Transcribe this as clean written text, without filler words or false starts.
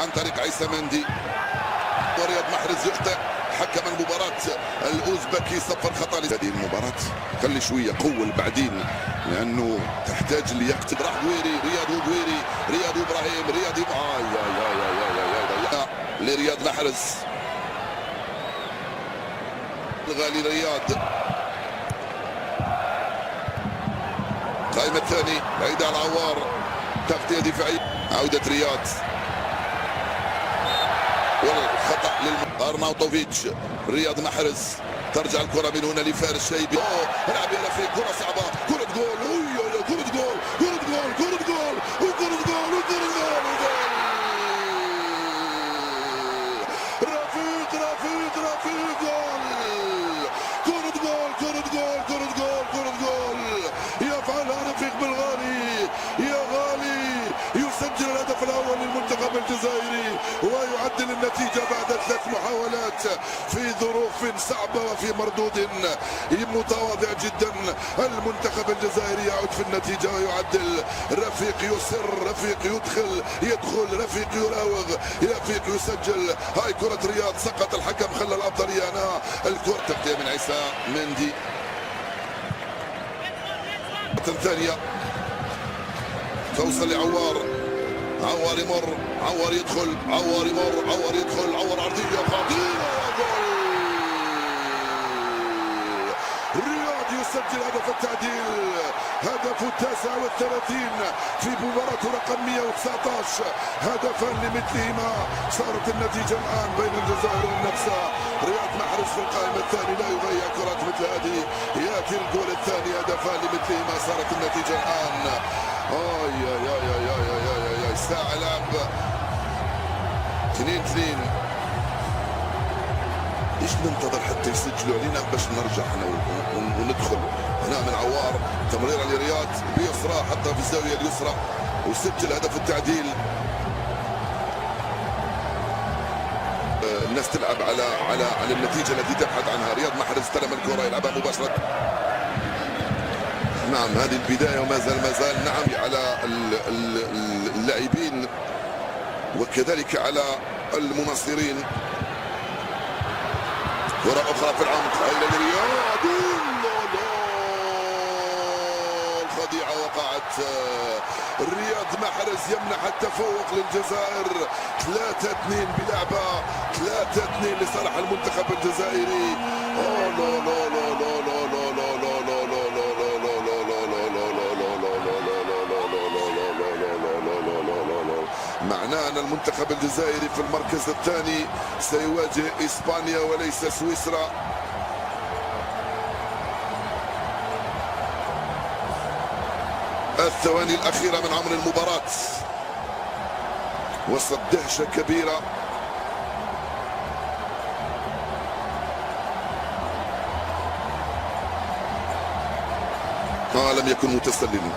عن طريق عيسى مندي، ورياض محرز يخطئ. حكم المباراة الأوزبكي صفر خطأ لهذه المباراة. خلي شوية قول بعدين لأنه تحتاج ليقتل. راح دويري، رياض إبراهيم، لرياض محرز، الغالي رياض. قائمة الثاني بعيد عن عوار، تغطية دفاعية، عودة رياض والخطأ لأرناوتوفيتش. رياض محرز، ترجع الكرة من هنا لفارس شيبي. العب يا رفيق، كرة صعبة، كرة جول، كرة جول، كرة جول، كرة جول، وكرة جول، وكرة جول، رفيق جول، كرة جول، كرة جول، كرة جول، كرة جول، يفعلها رفيق بالغالي. يا غالي يسجل الهدف الاول للمنتخب الجزائري ويعدل النتيجه بعد 3 محاولات في ظروف صعبه وفي مردود متواضع جدا. المنتخب الجزائري يعود في النتيجه ويعدل. رفيق يسر، رفيق يدخل، رفيق يراوغ، رفيق يسجل. هاي كره رياض، سقط الحكم، خلى الافضليه. انا الكره تغطيه من عيسى مندي. ثانيه توصل لعوار، عوار يمر، عوار يدخل، عوار يمر، عوار يدخل، عوار عرضية خطيرة، جول! رياض يسجل هدف التعديل، هدفه 39 في مباراة رقم 119. هدفان لمثلهما. صارت النتيجة الآن بين الجزائر والنفسا. رياض محرز في القائمة الثانية، لا يضيع كرات مثل هذه. يأتي الجول الثاني، هدفان لمثلهما. صارت النتيجة الآن ساعة لعب 2-2. ايش ننتظر حتى يسجلوا علينا باش نرجع احنا وندخل هنا من عوار. تمريره لرياض بيسرى، حطها في الزاويه اليسرى وسجل هدف التعديل. الناس تلعب على النتيجه التي تبحث عنها. رياض محرز استلم الكره، يلعبها مباشره. نعم، هذه البدايه وما زال نعم على اللاعبين وكذلك على المناصرين. كرة أخرى في العمق، إلى رياض. الخديعة وقعت. رياض محرز يمنح التفوق للجزائر. 3-2 بلعبة، 3-2 لصالح المنتخب الجزائري. معناه أن المنتخب الجزائري في المركز الثاني سيواجه إسبانيا وليس سويسرا. الثواني الأخيرة من عمر المباراة، وسط دهشة كبيرة. لم يكن متسللا.